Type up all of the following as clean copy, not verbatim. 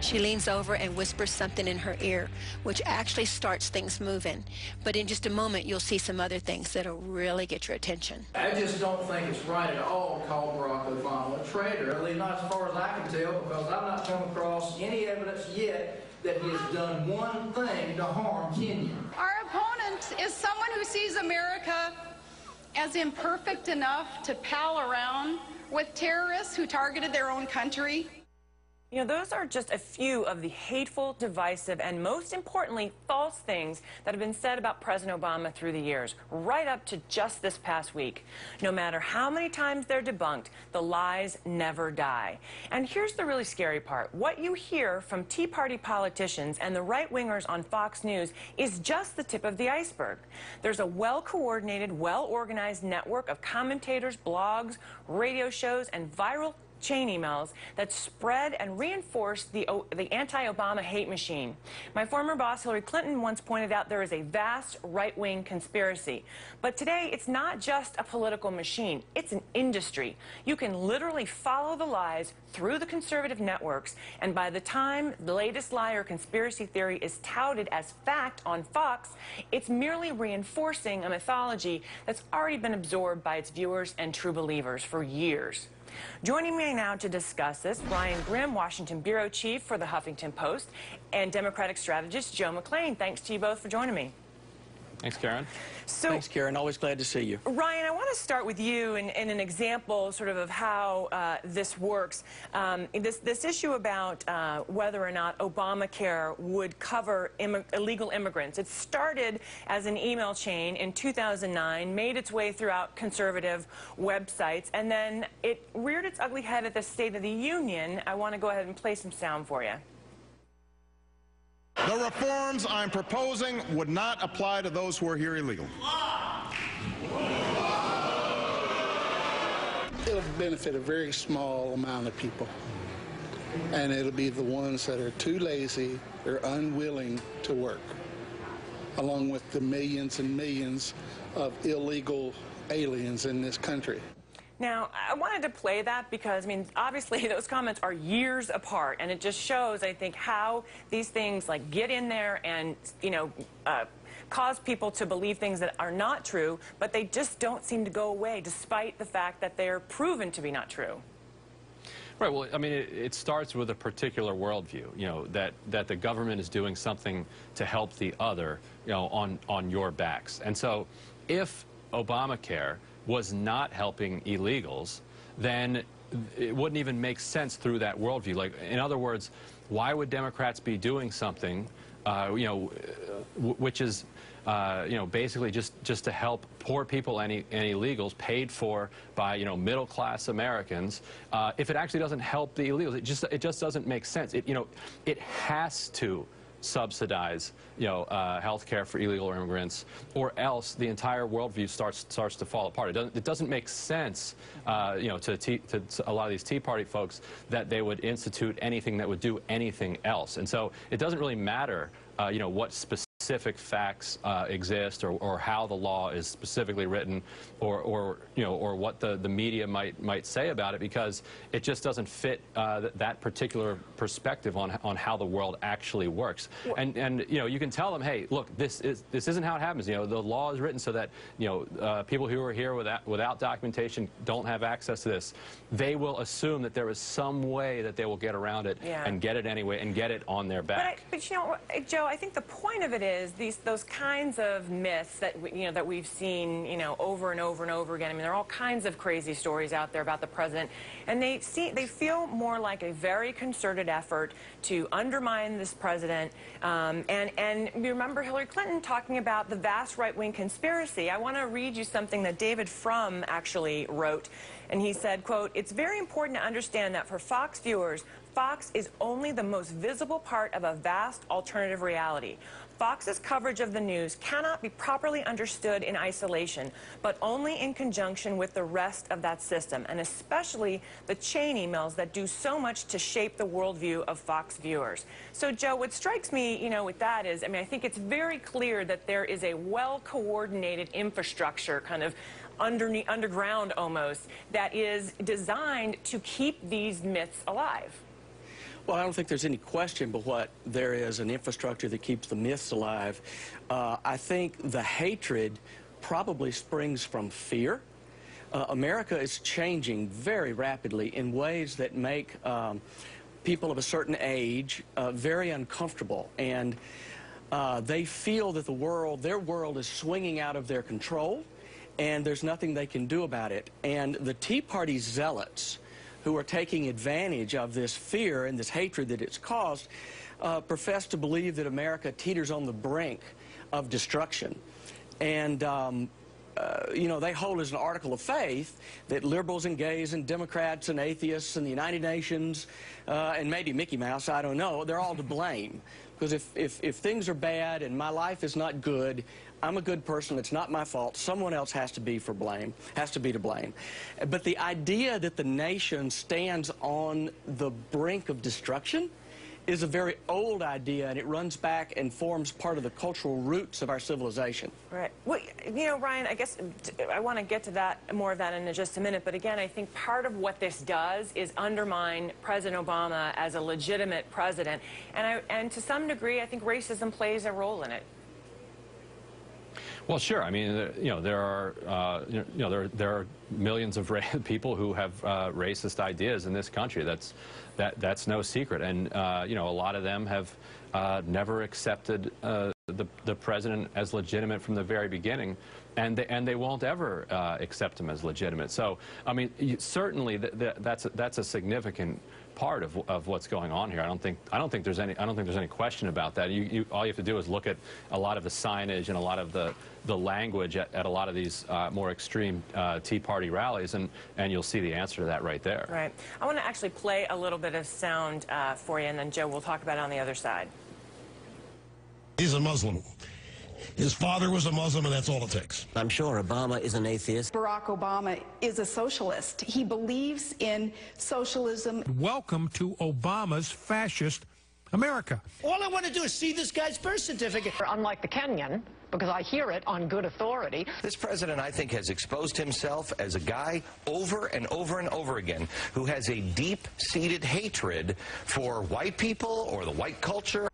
She leans over and whispers something in her ear, which actually starts things moving. But in just a moment, you'll see some other things that'll really get your attention. I just don't think it's right at all to call Barack Obama a traitor, at least not as far as I can tell, because I've not come across any evidence yet that he has done one thing to harm Kenya. Our opponent is someone who sees America as imperfect enough to pal around with terrorists who targeted their own country. You know, those are just a few of the hateful, divisive, and most importantly, false things that have been said about President Obama through the years, right up to just this past week. No matter how many times they're debunked, the lies never die. And here's the really scary part. What you hear from Tea Party politicians and the right-wingers on Fox News is just the tip of the iceberg. There's a well-coordinated, well-organized network of commentators, blogs, radio shows, and viral chain emails that spread and reinforce the anti-Obama hate machine. My former boss, Hillary Clinton, once pointed out there is a vast right-wing conspiracy. But today, it's not just a political machine. It's an industry. You can literally follow the lies through the conservative networks, and by the time the latest lie or conspiracy theory is touted as fact on Fox, it's merely reinforcing a mythology that's already been absorbed by its viewers and true believers for years. Joining me now to discuss this, Brian Grimm, Washington Bureau Chief for the Huffington Post, and Democratic strategist Joe McClean. Thanks to you both for joining me. Thanks, Karen. Thanks, Karen. Always glad to see you. Ryan, I want to start with you in an example sort of how this works. This issue about whether or not Obamacare would cover illegal immigrants. It started as an email chain in 2009, made its way throughout conservative websites, and then it reared its ugly head at the State of the Union. I want to go ahead and play some sound for you. The reforms I'm proposing would not apply to those who are here illegally. It'll benefit a very small amount of people, and it'll be the ones that are too lazy or unwilling to work, along with the millions and millions of illegal aliens in this country. Now, I wanted to play that because, I mean, obviously those comments are years apart, and it just shows, I think, how these things, like, get in there and, you know, cause people to believe things that are not true, but they just don't seem to go away, despite the fact that they're proven to be not true. Right. Well, I mean, it starts with a particular worldview, you know, that the government is doing something to help the other, you know, on your backs. And so if Obamacare was not helping illegals, then it wouldn't even make sense through that worldview. Like, in other words, why would Democrats be doing something, you know, which is, you know, basically just to help poor people and illegals paid for by, you know, middle-class Americans, if it actually doesn't help the illegals? It just doesn't make sense. You know, it has to subsidize, you know, health care for illegal immigrants, or else the entire worldview starts to fall apart. It doesn't make sense, you know, to a lot of these Tea Party folks that they would institute anything that would do anything else. And so it doesn't really matter, you know, what specific facts exist, or how the law is specifically written, or you know, or what the media might say about it, because it just doesn't fit that particular perspective on how the world actually works. And you know, you can tell them, hey, look, this isn't how it happens. You know, the law is written so that, you know, people who are here without documentation don't have access to this. They will assume that there is some way that they will get around it, and get it anyway, and get it on their back. But you know, Joe, I think the point of it is those kinds of myths that that we've seen, you know, over and over and over again. I mean, there are all kinds of crazy stories out there about the president, and they feel more like a very concerted effort to undermine this president. And you remember Hillary Clinton talking about the vast right-wing conspiracy. I want to read you something that David Frum actually wrote, and he said, quote, "It's very important to understand that for Fox viewers, Fox is only the most visible part of a vast alternative reality. Fox's coverage of the news cannot be properly understood in isolation, but only in conjunction with the rest of that system, and especially the chain emails that do so much to shape the worldview of Fox viewers." So, Joe, what strikes me, you know, with that is, I mean, I think it's very clear that there is a well-coordinated infrastructure, kind of underground almost, that is designed to keep these myths alive. Well, I don't think there's any question but what there is an infrastructure that keeps the myths alive. I think the hatred probably springs from fear. America is changing very rapidly in ways that make people of a certain age very uncomfortable, and they feel that their world is swinging out of their control, and there's nothing they can do about it. And the Tea Party zealots, who are taking advantage of this fear and this hatred that it's caused, profess to believe that America teeters on the brink of destruction. And you know, they hold as an article of faith that liberals and gays and Democrats and atheists and the United Nations and maybe Mickey Mouse, I don't know, they're all to blame. Because if things are bad and my life is not good, I'm a good person, it's not my fault, someone else has to be to blame. But the idea that the nation stands on the brink of destruction is a very old idea, and it runs back and forms part of the cultural roots of our civilization. Right. Well, you know, Ryan, I guess I want to get to that, more of that in just a minute, but again, I think part of what this does is undermine President Obama as a legitimate president, and to some degree, I think racism plays a role in it. Well, sure. I mean, you know, there are millions of people who have racist ideas in this country. That's no secret, and you know, a lot of them have never accepted the president as legitimate from the very beginning, and they won't ever accept him as legitimate. So, I mean, certainly that's a significant part of what's going on here. I don't think there's any question about that. All you have to do is look at a lot of the signage and a lot of the language at a lot of these more extreme Tea Party rallies, and you'll see the answer to that right there. Right. I want to actually play a little bit of sound for you, and then Joe, we'll talk about it on the other side. He's a Muslim. His father was a Muslim, and that's all it takes. I'm sure Obama is an atheist. Barack Obama is a socialist. He believes in socialism. Welcome to Obama's fascist America. All I want to do is see this guy's birth certificate. Unlike the Kenyan, because I hear it on good authority. This president, I think, has exposed himself as a guy over and over and over again who has a deep-seated hatred for white people or the white culture.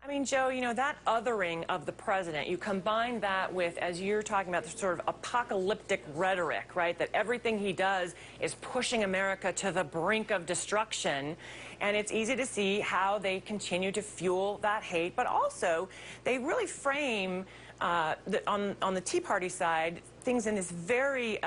I mean, Joe, you know, that othering of the president, you combine that with, as you're talking about, the sort of apocalyptic rhetoric, right, that everything he does is pushing America to the brink of destruction, and it's easy to see how they continue to fuel that hate, but also they really frame, on the Tea Party side, things in this very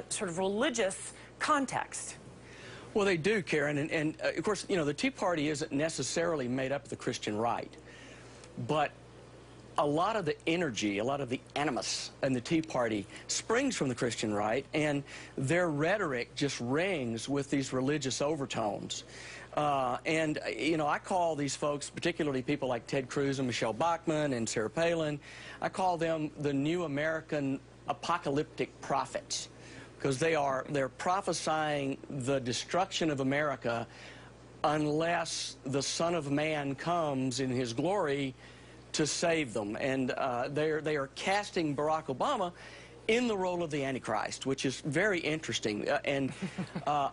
sort of religious context. Well, they do, Karen, and of course, you know, the Tea Party isn't necessarily made up of the Christian right, but a lot of the energy, a lot of the animus in the Tea Party springs from the Christian right, and their rhetoric just rings with these religious overtones. And, you know, I call these folks, particularly people like Ted Cruz and Michele Bachmann and Sarah Palin, I call them the new American apocalyptic prophets, because they're prophesying the destruction of America unless the Son of Man comes in his glory to save them. And they are casting Barack Obama in the role of the antichrist, which is very interesting. And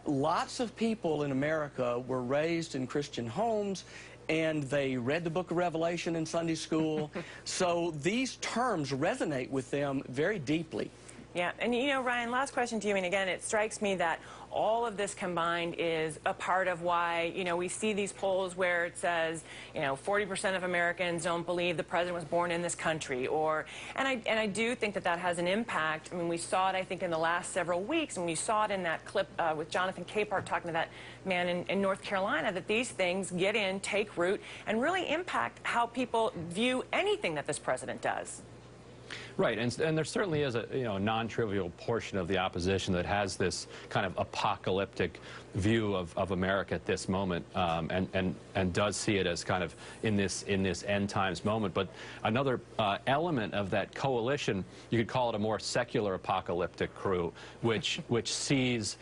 lots of people in America were raised in Christian homes, and they read the book of Revelation in Sunday school. So these terms resonate with them very deeply. Yeah, and you know, Ryan, last question to you, and again, it strikes me that all of this combined is a part of why, you know, we see these polls where it says, you know, 40% of Americans don't believe the president was born in this country, or, and I do think that has an impact. I mean, we saw it, I think, in the last several weeks, and we saw it in that clip with Jonathan Capehart talking to that man in North Carolina, that these things get in, take root, and really impact how people view anything that this president does. Right, and there certainly is a non-trivial portion of the opposition that has this kind of apocalyptic view of America at this moment, and does see it as kind of in this end times moment. But another element of that coalition, you could call it a more secular apocalyptic crew, which sees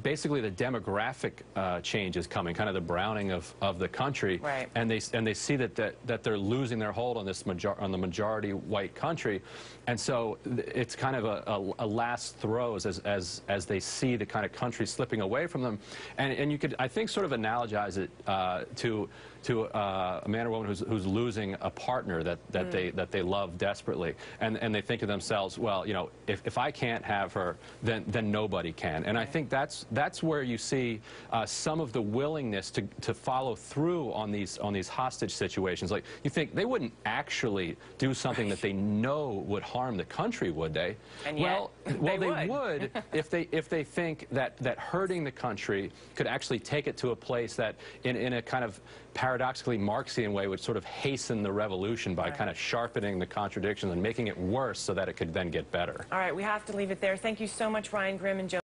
basically the demographic changes coming, kind of the browning of the country, right. and they see that they're losing their hold on this on the majority white country. And so it's kind of a last throes as they see the kind of country slipping away from them. And you could, I think, sort of analogize it to a man or woman who's losing a partner that they love desperately, and they think to themselves, well, you know, if I can't have her, then nobody can. And I think that's where you see some of the willingness to follow through on these hostage situations. Like, you think they wouldn't actually do something that they know would harm the country, would they? And yet, well, they would if they think that hurting the country could actually take it to a place that in a kind of paradoxically Marxian way would sort of hasten the revolution by kind of sharpening the contradictions and making it worse so that it could then get better. All right, we have to leave it there. Thank you so much, Ryan Grimm and Joe